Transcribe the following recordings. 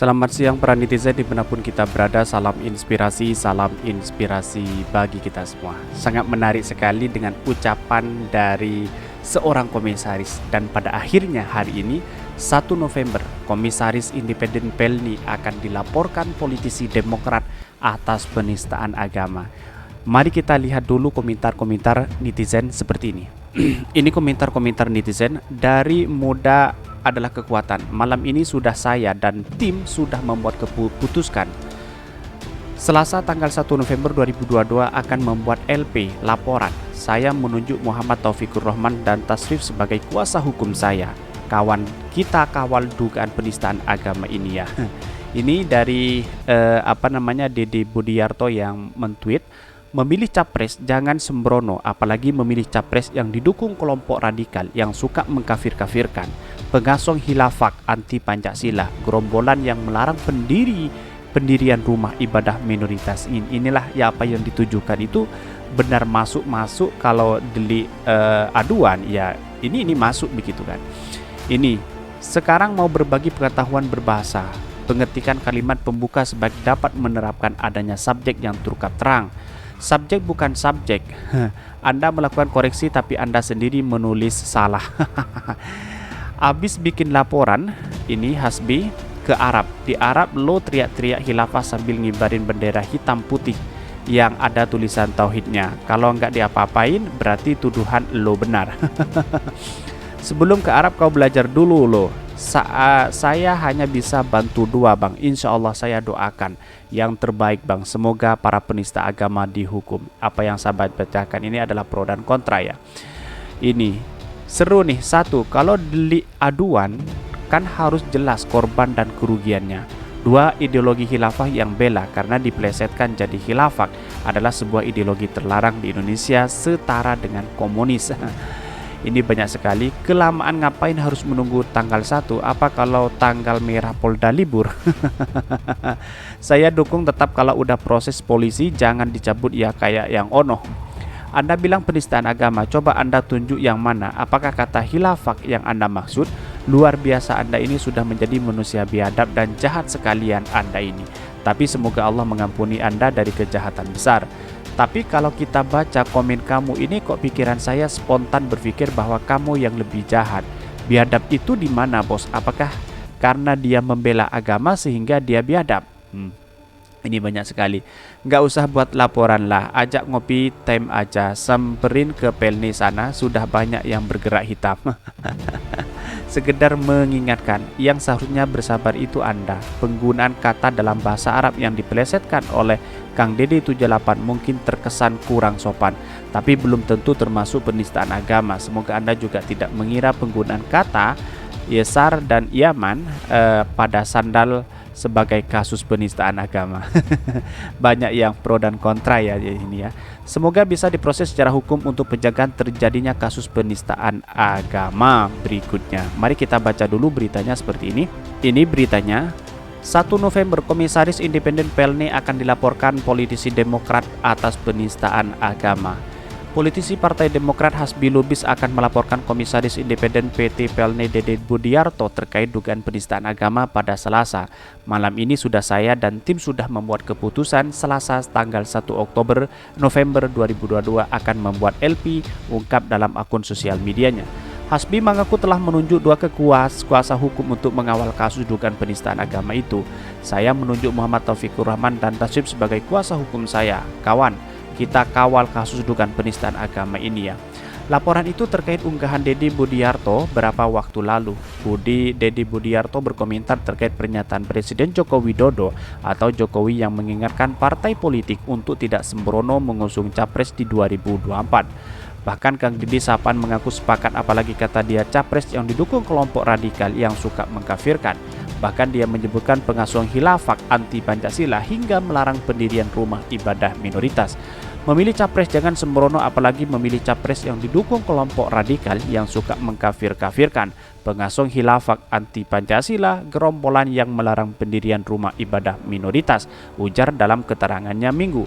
Selamat siang para netizen dimanapun kita berada, salam inspirasi bagi kita semua. Sangat menarik sekali dengan ucapan dari seorang komisaris, dan pada akhirnya hari ini 1 November Komisaris Independen Pelni akan dilaporkan politisi Demokrat atas penistaan agama. Mari kita lihat dulu komentar-komentar netizen seperti ini. Ini komentar-komentar netizen. Dari muda adalah kekuatan. Malam ini sudah saya dan tim sudah membuat keputuskan. Selasa tanggal 1 November 2022 akan membuat LP laporan. Saya menunjuk Muhammad Taufikur Rahman dan Tasrif sebagai kuasa hukum saya. Kawan kita kawal dugaan penistaan agama ini ya. Ini dari Dede Budiarto yang mentweet, memilih capres jangan sembrono, apalagi memilih capres yang didukung kelompok radikal yang suka mengkafir-kafirkan, pengasong hilafak anti Pancasila, gerombolan yang melarang pendirian rumah ibadah minoritas. Inilah ya apa yang ditujukan itu benar masuk kalau delik aduan ya ini masuk begitu kan. Ini sekarang mau berbagi pengetahuan berbahasa, pengertikan kalimat pembuka sebagai dapat menerapkan adanya subjek yang terungkap terang. Subjek bukan subjek. Anda melakukan koreksi tapi Anda sendiri menulis salah. Abis bikin laporan ini Hasbi ke Arab. Di Arab lo teriak-teriak khilafah sambil ngibarin bendera hitam putih yang ada tulisan tauhidnya. Kalau nggak diapa-apain berarti tuduhan lo benar. Sebelum ke Arab kau belajar dulu lo. Saya hanya bisa bantu dua bang. Insya Allah saya doakan yang terbaik bang. Semoga para penista agama dihukum. Apa yang sahabat bacakan ini adalah pro dan kontra ya. Ini seru nih. Satu, kalau delik aduan kan harus jelas korban dan kerugiannya. Dua, ideologi khilafah yang bela karena dipelesetkan jadi khilafah adalah sebuah ideologi terlarang di Indonesia setara dengan komunis. Ini banyak sekali. Kelamaan ngapain harus menunggu tanggal 1? Apa kalau tanggal merah Polda libur? Saya dukung tetap kalau udah proses polisi jangan dicabut ya kayak yang Ono. Anda bilang penistaan agama, coba Anda tunjuk yang mana? Apakah kata hilafak yang Anda maksud? Luar biasa, Anda ini sudah menjadi manusia biadab dan jahat sekalian Anda ini. Tapi semoga Allah mengampuni Anda dari kejahatan besar. Tapi kalau kita baca komen kamu ini kok pikiran saya spontan berpikir bahwa kamu yang lebih jahat. Biadab itu di mana bos? Apakah karena dia membela agama sehingga dia biadab? Ini banyak sekali. Nggak usah buat laporan lah, ajak ngopi time aja, samperin ke Pelni sana, sudah banyak yang bergerak hitam. Sekedar mengingatkan, yang seharusnya bersabar itu Anda. Penggunaan kata dalam bahasa Arab yang dipelesetkan oleh Kang Dede 78 mungkin terkesan kurang sopan, tapi belum tentu termasuk penistaan agama. Semoga Anda juga tidak mengira penggunaan kata Yesar dan Yaman pada sandal sebagai kasus penistaan agama. Banyak yang pro dan kontra ya ini ya. Semoga bisa diproses secara hukum untuk pencegahan terjadinya kasus penistaan agama berikutnya. Mari kita baca dulu beritanya seperti ini. Ini beritanya, 1 November Komisaris Independen Pelni akan dilaporkan politisi Demokrat atas penistaan agama. Politisi Partai Demokrat Hasbi Lubis akan melaporkan Komisaris Independen PT Pelni Dede Budiarto terkait dugaan penistaan agama pada Selasa. Malam ini sudah saya dan tim sudah membuat keputusan. Selasa tanggal 1 November 2022 akan membuat LP, ungkap dalam akun sosial medianya. Hasbi mengaku telah menunjuk dua kuasa hukum untuk mengawal kasus dugaan penistaan agama itu. Saya menunjuk Muhammad Taufikur Rahman dan Tasrif sebagai kuasa hukum saya. Kawan, kita kawal kasus dugaan penistaan agama ini ya. Laporan itu terkait unggahan Dede Budiarto beberapa waktu lalu. Dede Budiarto berkomentar terkait pernyataan Presiden Joko Widodo atau Jokowi yang mengingatkan partai politik untuk tidak sembrono mengusung capres di 2024. Bahkan Kang Dede Sapan mengaku sepakat, apalagi kata dia capres yang didukung kelompok radikal yang suka mengkafirkan. Bahkan dia menyebutkan pengasuhan khilafah anti Pancasila hingga melarang pendirian rumah ibadah minoritas. Memilih capres jangan sembrono, apalagi memilih capres yang didukung kelompok radikal yang suka mengkafir-kafirkan, pengasuh khilafah anti Pancasila, gerombolan yang melarang pendirian rumah ibadah minoritas, ujar dalam keterangannya Minggu.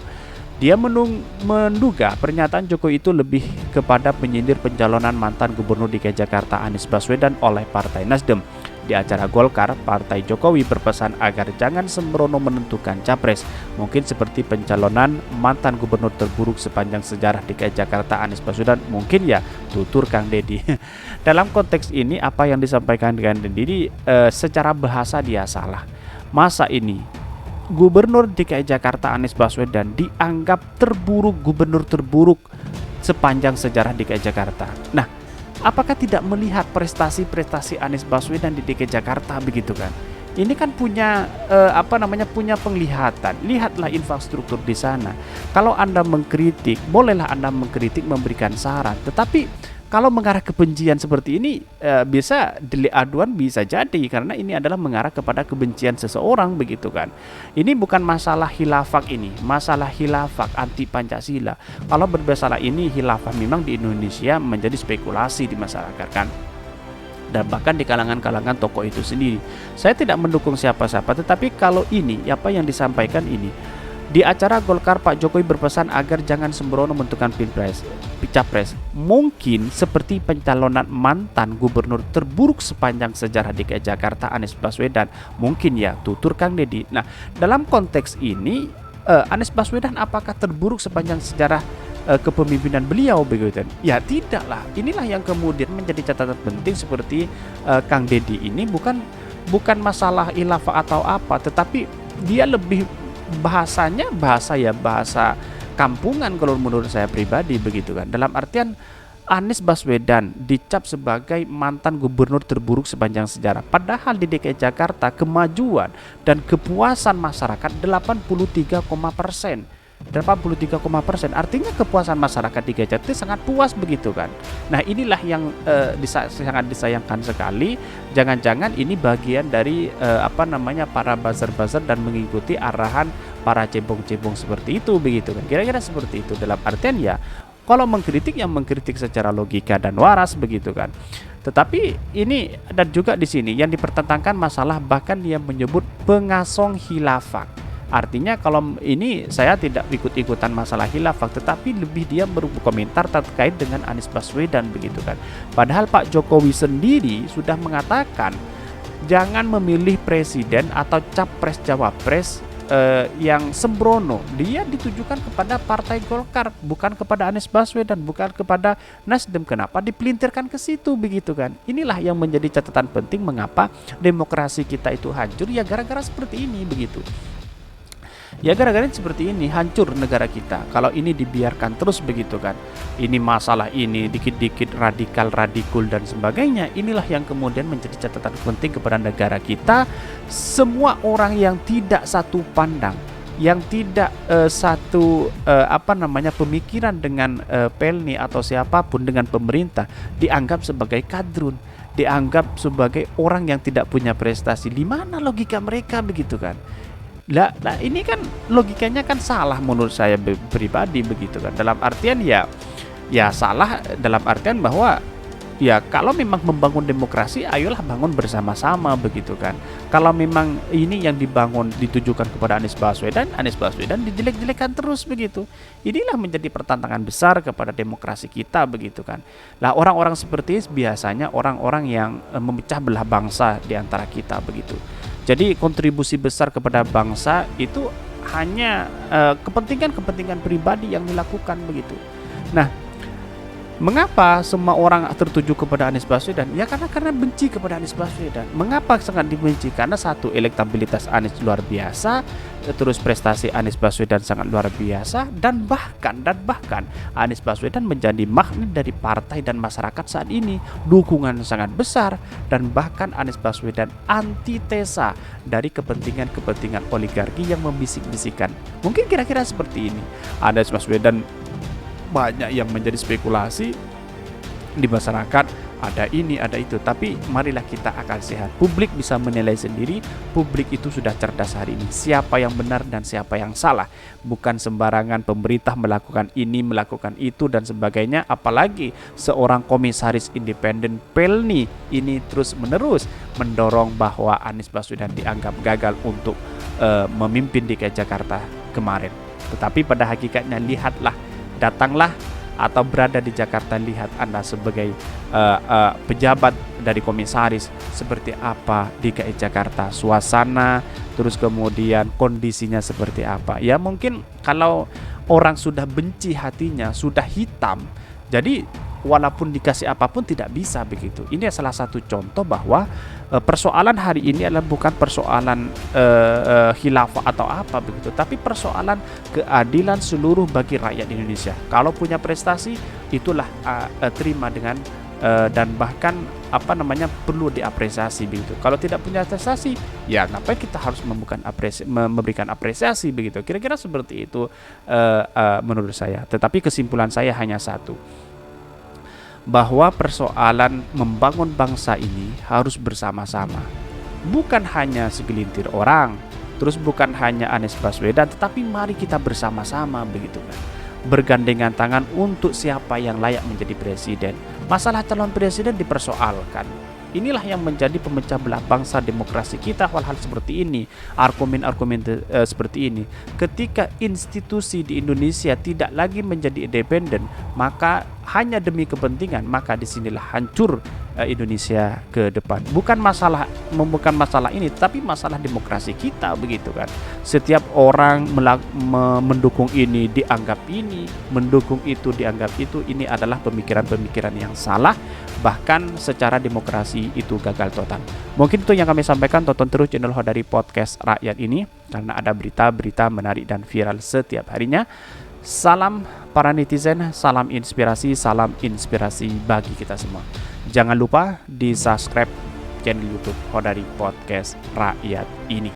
Dia menduga pernyataan Jokowi itu lebih kepada penyindir pencalonan mantan Gubernur DKI Jakarta Anies Baswedan oleh Partai Nasdem. Di acara Golkar, Partai Jokowi berpesan agar jangan sembrono menentukan capres. Mungkin seperti pencalonan mantan gubernur terburuk sepanjang sejarah DKI Jakarta Anies Baswedan, mungkin ya, tutur Kang Deddy. Dalam konteks ini apa yang disampaikan Kang Deddy secara bahasa dia salah. Masa ini Gubernur DKI Jakarta Anies Baswedan dianggap gubernur terburuk sepanjang sejarah DKI Jakarta. Nah, apakah tidak melihat prestasi-prestasi Anies Baswedan di DKI Jakarta begitu kan? Ini kan punya punya penglihatan. Lihatlah infrastruktur di sana. Kalau Anda mengkritik, bolehlah Anda mengkritik, memberikan saran. Tetapi kalau mengarah ke kebencian seperti ini, bisa delik aduan bisa jadi karena ini adalah mengarah kepada kebencian seseorang begitu kan. Ini bukan masalah khilafah, ini masalah khilafah anti Pancasila. Kalau bermasalah ini khilafah memang di Indonesia menjadi spekulasi di masyarakat kan, dan bahkan di kalangan-kalangan tokoh itu sendiri. Saya tidak mendukung siapa-siapa, tetapi kalau ini apa yang disampaikan ini di acara Golkar, Pak Jokowi berpesan agar jangan sembrono menentukan capres. Mungkin seperti pencalonan mantan gubernur terburuk sepanjang sejarah DKI Jakarta Anies Baswedan, mungkin ya, tutur Kang Deddy. Nah, dalam konteks ini Anies Baswedan apakah terburuk sepanjang sejarah kepemimpinan beliau begitu? Ya tidaklah. Inilah yang kemudian menjadi catatan penting seperti Kang Deddy ini bukan masalah khilafah atau apa, tetapi dia lebih bahasanya bahasa kampungan kalau menurut saya pribadi begitu kan. Dalam artian Anies Baswedan dicap sebagai mantan gubernur terburuk sepanjang sejarah, padahal di DKI Jakarta kemajuan dan kepuasan masyarakat 83,%. Artinya kepuasan masyarakat di Jakarta sangat puas begitu kan. Nah, inilah yang sangat disayangkan sekali. Jangan-jangan ini bagian dari para buzzer-buzzer dan mengikuti arahan para cebong-cebong seperti itu begitu kan. Kira-kira seperti itu. Dalam artian ya, kalau mengkritik yang mengkritik secara logika dan waras begitu kan. Tetapi ini dan juga di sini yang dipertentangkan masalah, bahkan dia menyebut pengasong khilafah. Artinya kalau ini saya tidak ikut-ikutan masalah khilafah, tetapi lebih dia berkomentar terkait dengan Anies Baswedan begitu kan. Padahal Pak Jokowi sendiri sudah mengatakan jangan memilih presiden atau capres cawapres yang sembrono. Dia ditujukan kepada Partai Golkar, bukan kepada Anies Baswedan, bukan kepada Nasdem. Kenapa dipelintirkan ke situ begitu kan? Inilah yang menjadi catatan penting mengapa demokrasi kita itu hancur, ya gara-gara seperti ini begitu. Ya gara-gara seperti ini hancur negara kita. Kalau ini dibiarkan terus begitu kan. Ini masalah ini dikit-dikit radikul dan sebagainya. Inilah yang kemudian menjadi catatan penting kepada negara kita. Semua orang yang tidak satu pandang, yang tidak pemikiran dengan Pelni atau siapapun dengan pemerintah, dianggap sebagai kadrun, dianggap sebagai orang yang tidak punya prestasi. Di mana logika mereka begitu kan? Nah, ini kan logikanya kan salah menurut saya pribadi begitu kan. Dalam artian ya salah dalam artian bahwa ya kalau memang membangun demokrasi, ayolah bangun bersama-sama begitu kan. Kalau memang ini yang dibangun ditujukan kepada Anies Baswedan dijelek-jelekan terus begitu. Inilah menjadi pertantangan besar kepada demokrasi kita begitu kan. Nah, orang-orang seperti ini biasanya orang-orang yang memecah belah bangsa di antara kita begitu. Jadi kontribusi besar kepada bangsa itu hanya kepentingan pribadi yang dilakukan begitu. Nah, mengapa semua orang tertuju kepada Anies Baswedan? Ya karena benci kepada Anies Baswedan. Mengapa sangat dibenci? Karena satu, elektabilitas Anies luar biasa, terus prestasi Anies Baswedan sangat luar biasa, dan bahkan Anies Baswedan menjadi magnet dari partai dan masyarakat saat ini. Dukungan sangat besar, dan bahkan Anies Baswedan antitesa dari kepentingan oligarki yang membisik-bisikan. Mungkin kira-kira seperti ini. Anies Baswedan banyak yang menjadi spekulasi di masyarakat, ada ini ada itu, tapi marilah kita akal sehat. Publik bisa menilai sendiri. Publik itu sudah cerdas hari ini, siapa yang benar dan siapa yang salah. Bukan sembarangan pemerintah melakukan ini, melakukan itu dan sebagainya. Apalagi seorang komisaris independen Pelni ini terus menerus mendorong bahwa Anies Baswedan dianggap gagal untuk memimpin DKI Jakarta kemarin. Tetapi pada hakikatnya lihatlah, datanglah atau berada di Jakarta, lihat Anda sebagai pejabat dari komisaris, seperti apa DKI Jakarta, suasana, terus kemudian kondisinya seperti apa. Ya mungkin kalau orang sudah benci hatinya, sudah hitam, jadi walaupun dikasih apapun tidak bisa begitu. Ini salah satu contoh bahwa persoalan hari ini adalah bukan persoalan khilafah atau apa begitu, tapi persoalan keadilan seluruh bagi rakyat Indonesia. Kalau punya prestasi, itulah terima dengan dan bahkan perlu diapresiasi begitu. Kalau tidak punya prestasi, ya ngapain kita harus memberikan apresiasi begitu. Kira-kira seperti itu menurut saya. Tetapi kesimpulan saya hanya satu, bahwa persoalan membangun bangsa ini harus bersama-sama, bukan hanya segelintir orang, terus bukan hanya Anies Baswedan, tetapi mari kita bersama-sama begitu kan, bergandengan tangan untuk siapa yang layak menjadi presiden. Masalah calon presiden dipersoalkan, inilah yang menjadi pemecah belah bangsa demokrasi kita. Hal-hal seperti ini, argumen-argumen seperti ini, ketika institusi di Indonesia tidak lagi menjadi independen, maka hanya demi kepentingan, maka disinilah hancur Indonesia ke depan. Bukan masalah ini, tapi masalah demokrasi kita begitu kan. Setiap orang mendukung ini dianggap ini, mendukung itu dianggap itu. Ini adalah pemikiran-pemikiran yang salah, bahkan secara demokrasi itu gagal total. Mungkin itu yang kami sampaikan. Tonton terus channel Hodari Podcast Rakyat ini, karena ada berita-berita menarik dan viral setiap harinya. Salam para netizen, salam inspirasi bagi kita semua. Jangan lupa di subscribe channel YouTube Hodari Podcast Rakyat ini.